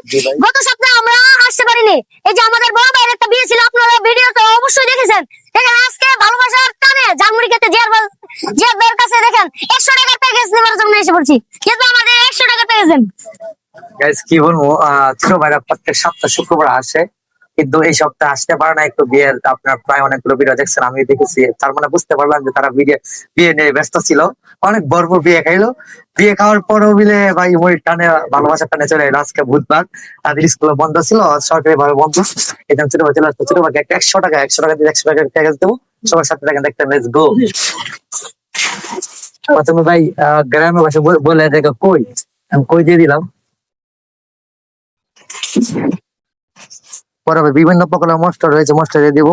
জি ভাই। গত সপ্তাহে আমরা আসতে পারিনি, এই যে আমাদের বড় ভাইয়ের একটা বিয়ে ছিল, আপনারা ভিডিও তো অবশ্যই দেখেছেন। দেখেন আজকে ভালোবাসার টানে জানমুড়ি খেতে জিয়ার ভাইয়ের কাছে দেখেন 100 টাকার প্যাকেজ নেওয়ার জন্য এসে পড়ছি, কিন্তু আমাদের 100 টাকার প্যাকেজ দেন। গাইস কি বলবো, ছোট ভাইরা প্রত্যেক সপ্তাহ শুক্রবার আসে, কিন্তু এই সপ্তাহে আসতে পারে না। একটু বিয়ের আপনার প্রায় অনেকগুলো ভিডিও দেখছেন, আমি দেখেছি, তার মানে বুঝতে পারলাম যে তারা বিয়ে নিয়ে ব্যস্ত ছিল। অনেক ভরপুর বিয়ে খাইলো, বিয়ে খাওয়ার পরও মিলে ভাই মুড়ির টানে ভালোবাসার টানে চলে এলো। আজকে বুধবার, তাদের স্কুল বন্ধ ছিল, সরকারি ভাবে বন্ধ। এটা ছোট ভাই চলে আসতো, ছোট ভাইকে একটা 100 টাকা দিয়ে 100 টাকার প্যাকেজ দেবো, সবার সাথে দেখেন দেখতে। Let's go. প্রথমে ভাই গ্রামের ভাষা বলে দেখো কই, আমি কই দিয়ে দিলাম। পরে বিভিন্ন প্রকারের মশলা রয়েছে, মশলা দিয়ে দিব।